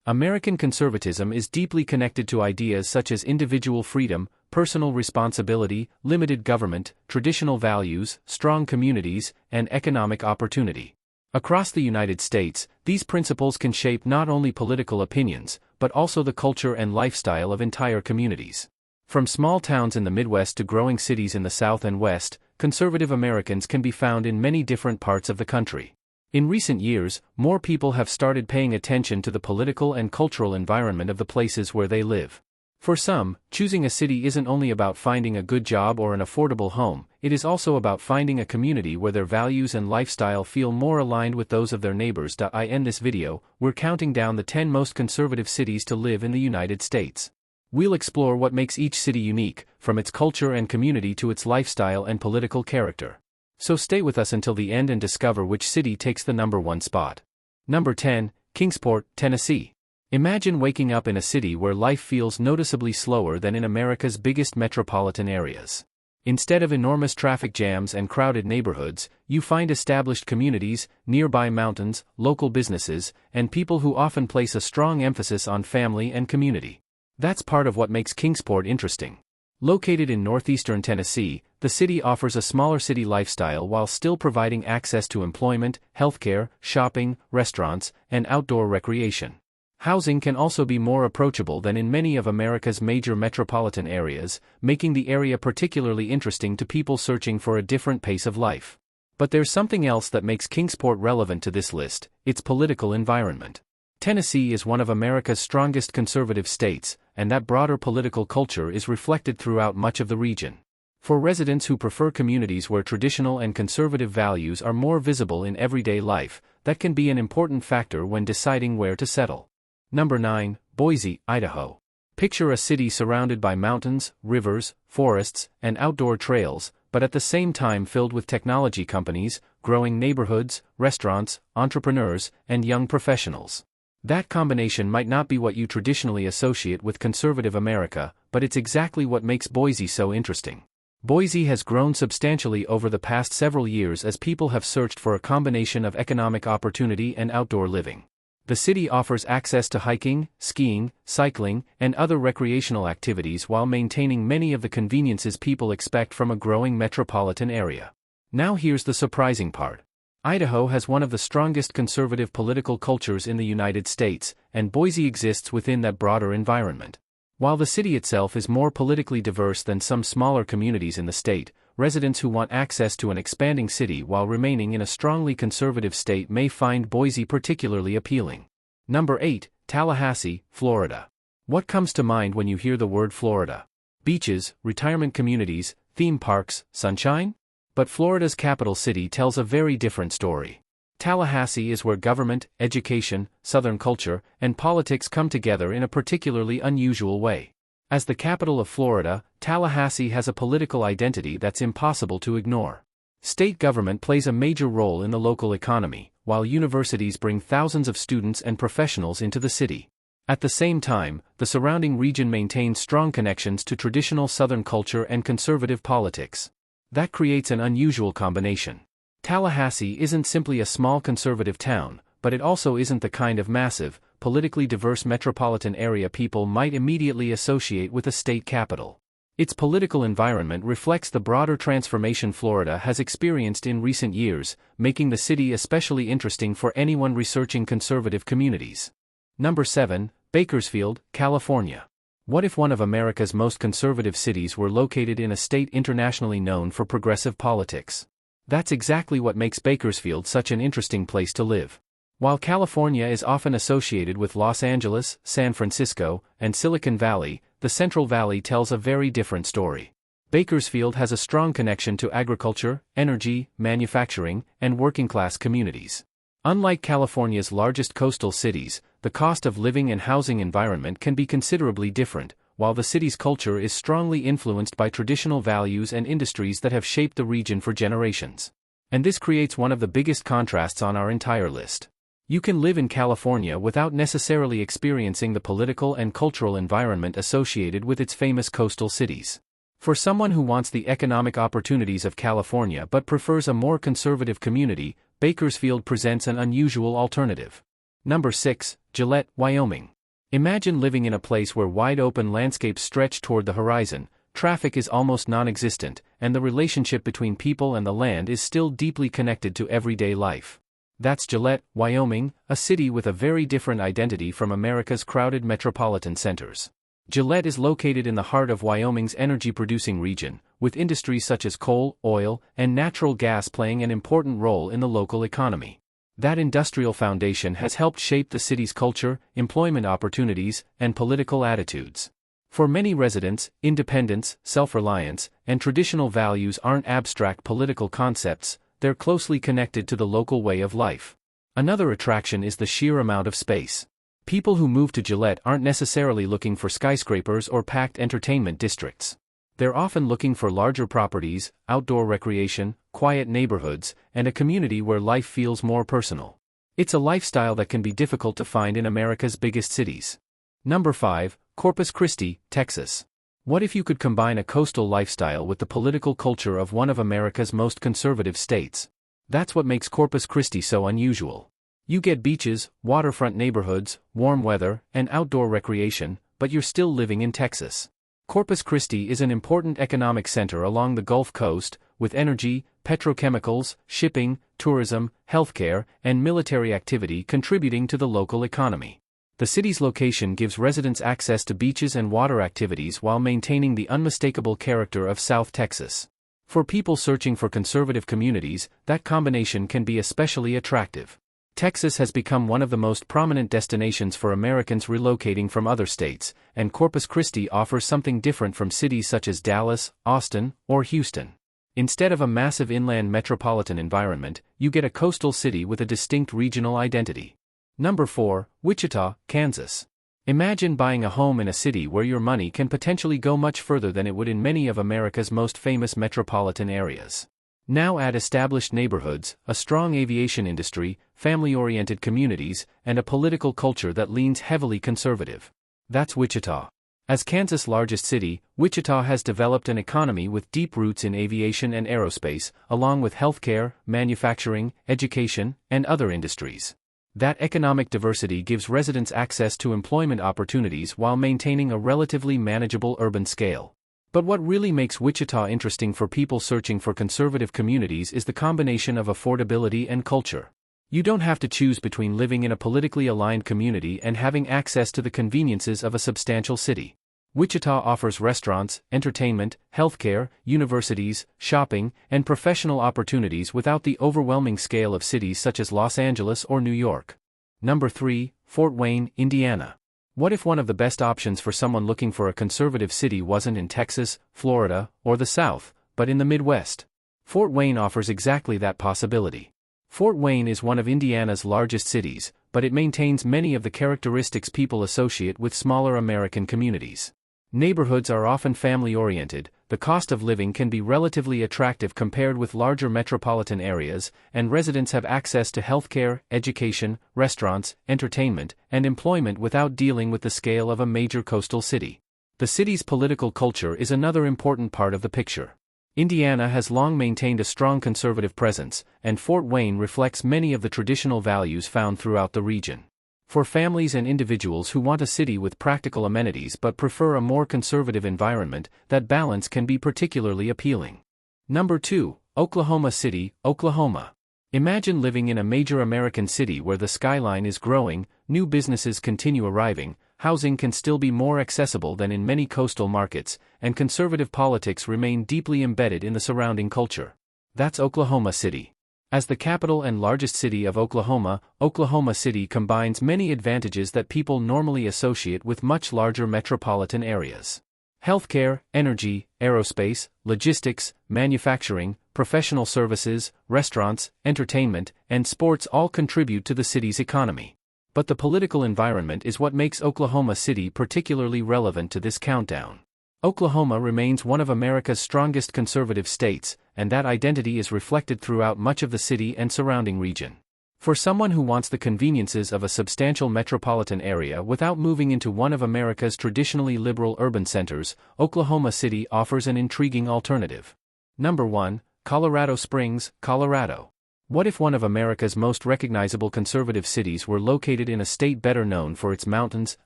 American conservatism is deeply connected to ideas such as individual freedom, personal responsibility, limited government, traditional values, strong communities, and economic opportunity. Across the United States, these principles can shape not only political opinions, but also the culture and lifestyle of entire communities. From small towns in the Midwest to growing cities in the South and West, conservative Americans can be found in many different parts of the country. In recent years, more people have started paying attention to the political and cultural environment of the places where they live. For some, choosing a city isn't only about finding a good job or an affordable home, it is also about finding a community where their values and lifestyle feel more aligned with those of their neighbors. I end this video, we're counting down the 10 most conservative cities to live in the United States. We'll explore what makes each city unique, from its culture and community to its lifestyle and political character. So stay with us until the end and discover which city takes the number 1 spot. Number 10, Kingsport, Tennessee. Imagine waking up in a city where life feels noticeably slower than in America's biggest metropolitan areas. Instead of enormous traffic jams and crowded neighborhoods, you find established communities, nearby mountains, local businesses, and people who often place a strong emphasis on family and community. That's part of what makes Kingsport interesting. Located in northeastern Tennessee, the city offers a smaller city lifestyle while still providing access to employment, healthcare, shopping, restaurants, and outdoor recreation. Housing can also be more approachable than in many of America's major metropolitan areas, making the area particularly interesting to people searching for a different pace of life. But there's something else that makes Kingsport relevant to this list: its political environment. Tennessee is one of America's strongest conservative states, and that broader political culture is reflected throughout much of the region. For residents who prefer communities where traditional and conservative values are more visible in everyday life, that can be an important factor when deciding where to settle. Number 9, Boise, Idaho. Picture a city surrounded by mountains, rivers, forests, and outdoor trails, but at the same time filled with technology companies, growing neighborhoods, restaurants, entrepreneurs, and young professionals. That combination might not be what you traditionally associate with conservative America, but it's exactly what makes Boise so interesting. Boise has grown substantially over the past several years as people have searched for a combination of economic opportunity and outdoor living. The city offers access to hiking, skiing, cycling, and other recreational activities while maintaining many of the conveniences people expect from a growing metropolitan area. Now here's the surprising part. Idaho has one of the strongest conservative political cultures in the United States, and Boise exists within that broader environment. While the city itself is more politically diverse than some smaller communities in the state, residents who want access to an expanding city while remaining in a strongly conservative state may find Boise particularly appealing. Number 8, Tallahassee, Florida. What comes to mind when you hear the word Florida? Beaches, retirement communities, theme parks, sunshine? But Florida's capital city tells a very different story. Tallahassee is where government, education, Southern culture, and politics come together in a particularly unusual way. As the capital of Florida, Tallahassee has a political identity that's impossible to ignore. State government plays a major role in the local economy, while universities bring thousands of students and professionals into the city. At the same time, the surrounding region maintains strong connections to traditional Southern culture and conservative politics. That creates an unusual combination. Tallahassee isn't simply a small conservative town, but it also isn't the kind of massive, politically diverse metropolitan area people might immediately associate with a state capital. Its political environment reflects the broader transformation Florida has experienced in recent years, making the city especially interesting for anyone researching conservative communities. Number 7, Bakersfield, California. What if one of America's most conservative cities were located in a state internationally known for progressive politics? That's exactly what makes Bakersfield such an interesting place to live. While California is often associated with Los Angeles, San Francisco, and Silicon Valley, the Central Valley tells a very different story. Bakersfield has a strong connection to agriculture, energy, manufacturing, and working-class communities. Unlike California's largest coastal cities, the cost of living and housing environment can be considerably different, while the city's culture is strongly influenced by traditional values and industries that have shaped the region for generations. And this creates one of the biggest contrasts on our entire list. You can live in California without necessarily experiencing the political and cultural environment associated with its famous coastal cities. For someone who wants the economic opportunities of California but prefers a more conservative community, Bakersfield presents an unusual alternative. Number 6. Gillette, Wyoming. Imagine living in a place where wide-open landscapes stretch toward the horizon, traffic is almost non-existent, and the relationship between people and the land is still deeply connected to everyday life. That's Gillette, Wyoming, a city with a very different identity from America's crowded metropolitan centers. Gillette is located in the heart of Wyoming's energy-producing region, with industries such as coal, oil, and natural gas playing an important role in the local economy. That industrial foundation has helped shape the city's culture, employment opportunities, and political attitudes. For many residents, independence, self-reliance, and traditional values aren't abstract political concepts, they're closely connected to the local way of life. Another attraction is the sheer amount of space. People who move to Gillette aren't necessarily looking for skyscrapers or packed entertainment districts. They're often looking for larger properties, outdoor recreation, quiet neighborhoods, and a community where life feels more personal. It's a lifestyle that can be difficult to find in America's biggest cities. Number 5. Corpus Christi, Texas. What if you could combine a coastal lifestyle with the political culture of one of America's most conservative states? That's what makes Corpus Christi so unusual. You get beaches, waterfront neighborhoods, warm weather, and outdoor recreation, but you're still living in Texas. Corpus Christi is an important economic center along the Gulf Coast, with energy, petrochemicals, shipping, tourism, healthcare, and military activity contributing to the local economy. The city's location gives residents access to beaches and water activities while maintaining the unmistakable character of South Texas. For people searching for conservative communities, that combination can be especially attractive. Texas has become one of the most prominent destinations for Americans relocating from other states, and Corpus Christi offers something different from cities such as Dallas, Austin, or Houston. Instead of a massive inland metropolitan environment, you get a coastal city with a distinct regional identity. Number 4. Wichita, Kansas. Imagine buying a home in a city where your money can potentially go much further than it would in many of America's most famous metropolitan areas. Now add established neighborhoods, a strong aviation industry, family-oriented communities, and a political culture that leans heavily conservative. That's Wichita. As Kansas' largest city, Wichita has developed an economy with deep roots in aviation and aerospace, along with healthcare, manufacturing, education, and other industries. That economic diversity gives residents access to employment opportunities while maintaining a relatively manageable urban scale. But what really makes Wichita interesting for people searching for conservative communities is the combination of affordability and culture. You don't have to choose between living in a politically aligned community and having access to the conveniences of a substantial city. Wichita offers restaurants, entertainment, healthcare, universities, shopping, and professional opportunities without the overwhelming scale of cities such as Los Angeles or New York. Number 3. Fort Wayne, Indiana. What if one of the best options for someone looking for a conservative city wasn't in Texas, Florida, or the South, but in the Midwest? Fort Wayne offers exactly that possibility. Fort Wayne is one of Indiana's largest cities, but it maintains many of the characteristics people associate with smaller American communities. Neighborhoods are often family-oriented, the cost of living can be relatively attractive compared with larger metropolitan areas, and residents have access to healthcare, education, restaurants, entertainment, and employment without dealing with the scale of a major coastal city. The city's political culture is another important part of the picture. Indiana has long maintained a strong conservative presence, and Fort Wayne reflects many of the traditional values found throughout the region. For families and individuals who want a city with practical amenities but prefer a more conservative environment, that balance can be particularly appealing. Number 2. Oklahoma City, Oklahoma. Imagine living in a major American city where the skyline is growing, new businesses continue arriving, housing can still be more accessible than in many coastal markets, and conservative politics remain deeply embedded in the surrounding culture. That's Oklahoma City. As the capital and largest city of Oklahoma, Oklahoma City combines many advantages that people normally associate with much larger metropolitan areas. Healthcare, energy, aerospace, logistics, manufacturing, professional services, restaurants, entertainment, and sports all contribute to the city's economy. But the political environment is what makes Oklahoma City particularly relevant to this countdown. Oklahoma remains one of America's strongest conservative states, and that identity is reflected throughout much of the city and surrounding region. For someone who wants the conveniences of a substantial metropolitan area without moving into one of America's traditionally liberal urban centers, Oklahoma City offers an intriguing alternative. Number 1. Colorado Springs, Colorado. What if one of America's most recognizable conservative cities were located in a state better known for its mountains,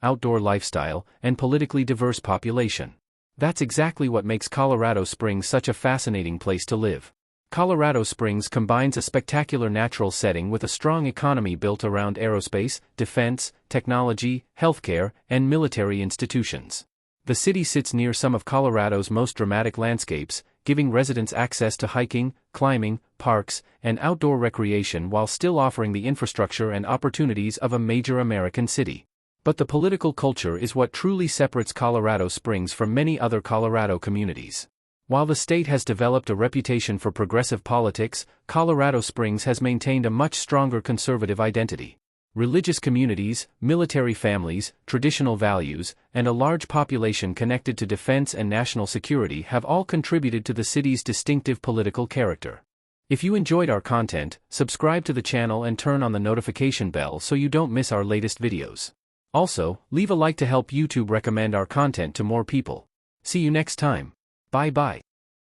outdoor lifestyle, and politically diverse population? That's exactly what makes Colorado Springs such a fascinating place to live. Colorado Springs combines a spectacular natural setting with a strong economy built around aerospace, defense, technology, healthcare, and military institutions. The city sits near some of Colorado's most dramatic landscapes, giving residents access to hiking, climbing, parks, and outdoor recreation while still offering the infrastructure and opportunities of a major American city. But the political culture is what truly separates Colorado Springs from many other Colorado communities. While the state has developed a reputation for progressive politics, Colorado Springs has maintained a much stronger conservative identity. Religious communities, military families, traditional values, and a large population connected to defense and national security have all contributed to the city's distinctive political character. If you enjoyed our content, subscribe to the channel and turn on the notification bell so you don't miss our latest videos. Also, leave a like to help YouTube recommend our content to more people. See you next time. Bye-bye.